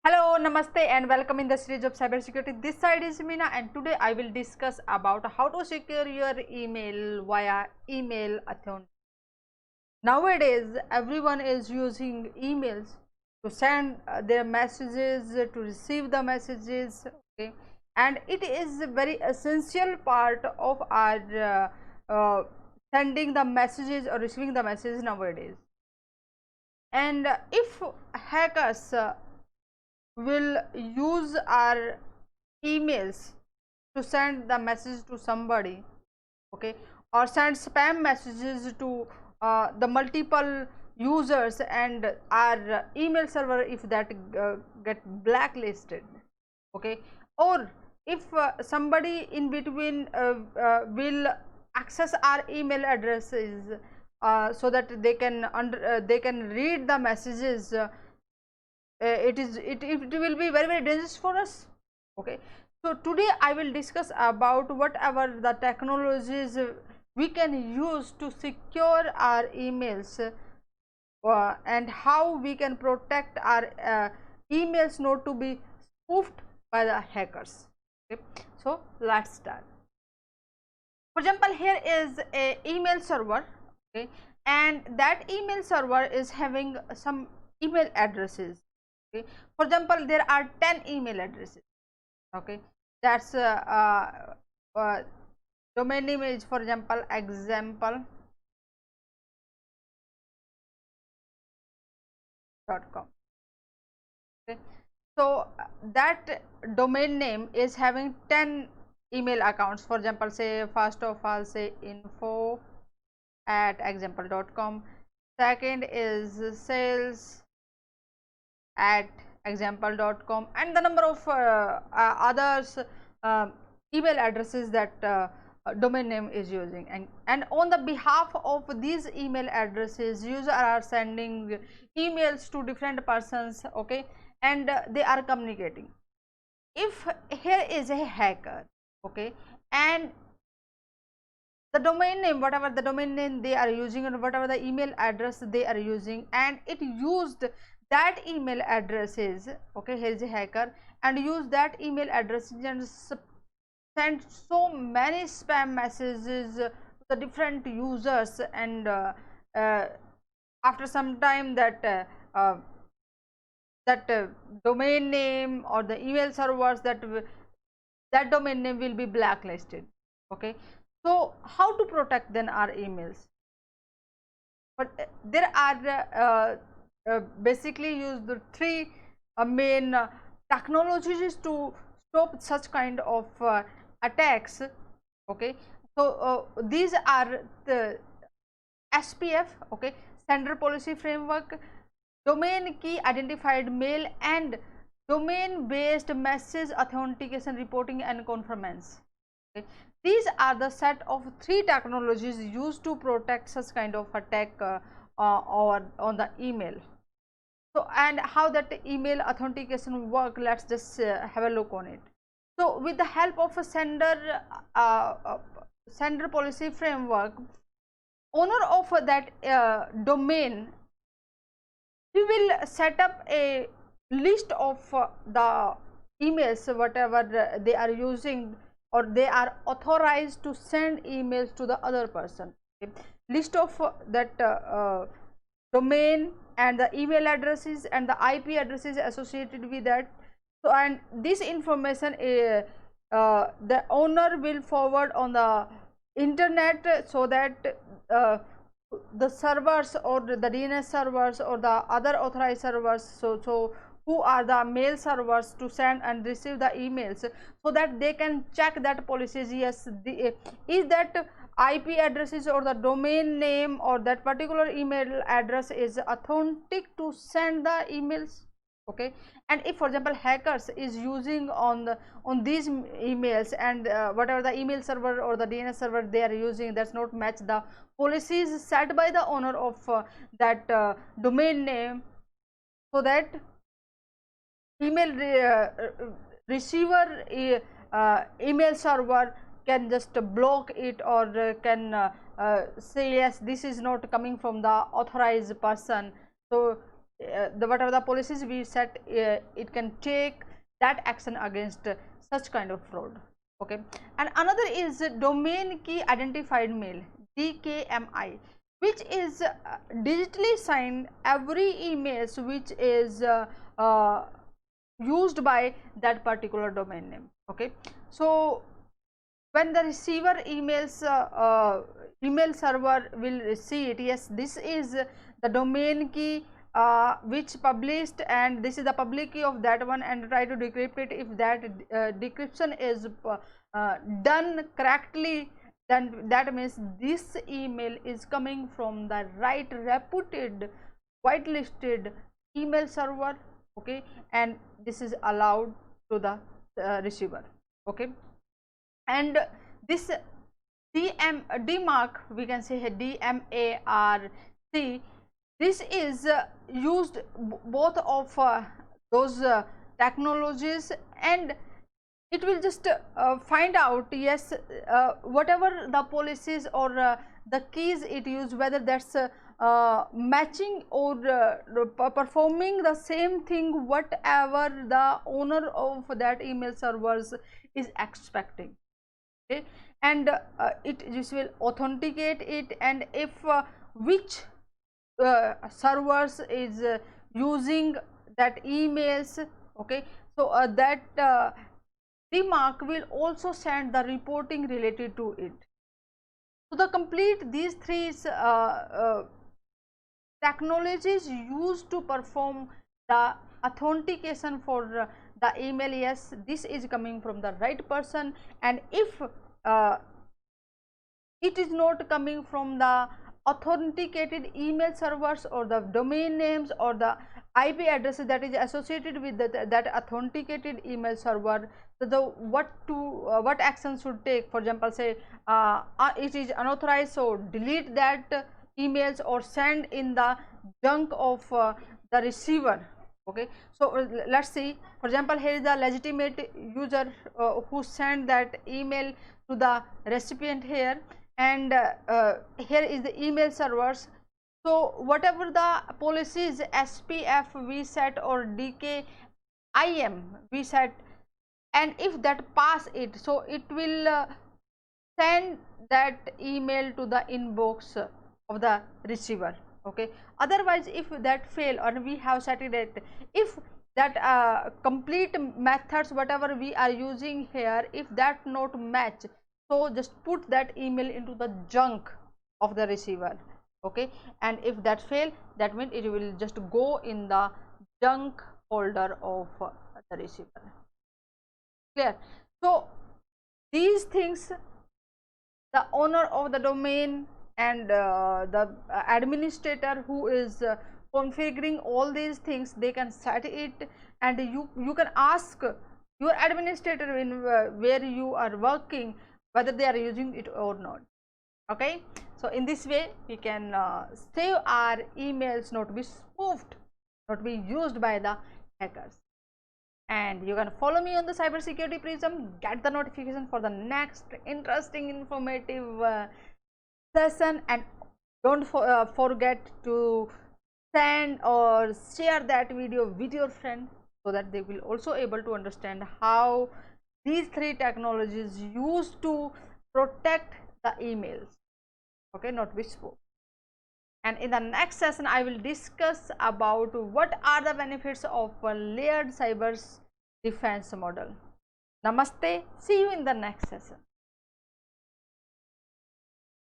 Hello, namaste and welcome in the series of cybersecurity. This side is Meena and today I will discuss about how to secure your email via email authentication. Nowadays, everyone is using emails to send their messages, to receive the messages, okay, and it is a very essential part of our sending the messages or receiving the messages nowadays. And if hackers will use our emails to send the message to somebody, okay, or send spam messages to the multiple users, and our email server if that get blacklisted, okay, or if somebody in between will access our email addresses so that they can read the messages, it will be very dangerous for us, okay. So today I will discuss about whatever the technologies we can use to secure our emails, and how we can protect our emails not to be spoofed by the hackers, okay. So let's start. For example, here is a email server, okay, and that email server is having some email addresses, okay. For example, there are 10 email addresses, okay. That's domain name is, for example, example.com, okay. So that domain name is having 10 email accounts. For example, say first of all, say info at example.com, second is sales at example.com, and the number of others email addresses that domain name is using, and on the behalf of these email addresses, users are sending emails to different persons, okay, and they are communicating. If here is a hacker, okay, and the domain name, whatever the domain name they are using or whatever the email address they are using, and it used that email addresses, okay, here is a hacker, and use that email address and send so many spam messages to the different users, and after some time that domain name or the email servers, that domain name will be blacklisted, okay. So how to protect then our emails? But there are basically used the three main technologies to stop such kind of attacks, okay. So these are the SPF, okay, sender policy framework, domain key identified mail, and domain based message authentication reporting and conformance, okay. These are the set of three technologies used to protect such kind of attack or on the email. So and how that email authentication work, let's just have a look on it. So with the help of a sender policy framework, owner of that domain, we will set up a list of the emails whatever they are using or they are authorized to send emails to the other person, okay. List of that domain and the email addresses and the IP addresses associated with that. So and this information the owner will forward on the internet, so that the servers or the DNS servers or the other authorized servers, so who are the mail servers to send and receive the emails, so that they can check that policies, yes, is that IP addresses or the domain name or that particular email address is authentic to send the emails, okay. And if, for example, hackers is using on these emails, and whatever the email server or the DNS server they are using does not match the policies set by the owner of that domain name, so that email receiver email server can just block it, or can say yes, this is not coming from the authorized person. So whatever the policies we set, it can take that action against such kind of fraud. Okay, and another is domain key identified mail, DKMI, which is digitally signed every emails which is used by that particular domain name. Okay, so when the receiver email server will see it, yes, this is the domain key which published, and this is the public key of that one, and try to decrypt it. If that decryption is done correctly, then that means this email is coming from the right reputed whitelisted email server. Okay, and this is allowed to the receiver. Okay, and this DMARC, we can say DMARC, this is used both of those technologies, and it will just find out, yes, whatever the policies or the keys it used, whether that's matching or performing the same thing whatever the owner of that email servers is expecting. Okay, and it just will authenticate it, and if which servers is using that emails. Okay, so that DMARC will also send the reporting related to it. So the complete these three technologies used to perform the authentication for the email, yes, this is coming from the right person, and if it is not coming from the authenticated email servers or the domain names or the IP addresses that is associated with that authenticated email server, so the what action should take. For example, say it is unauthorized, so delete that emails or send in the junk of the receiver. Okay, so let's see, for example, here is the legitimate user who sent that email to the recipient here, and here is the email servers. So whatever the policies SPF we set or DKIM we set, and if that pass it, so it will send that email to the inbox of the receiver. Okay, otherwise if that fail, or we have set it, if that complete methods whatever we are using here, if that not match, so just put that email into the junk of the receiver. Okay, and if that fail, that means it will just go in the junk folder of the receiver. Clear? So these things, the owner of the domain and the administrator who is configuring all these things, they can set it, and you can ask your administrator in where you are working whether they are using it or not. Okay, so in this way we can save our emails not be spoofed, not be used by the hackers. And you can follow me on the Cybersecurity Prism, get the notification for the next interesting informative session, and don't forget to send or share that video with your friend, so that they will also able to understand how these three technologies used to protect the emails. Okay, not be spoofed. And in the next session I will discuss about what are the benefits of a layered cyber defense model. Namaste, see you in the next session.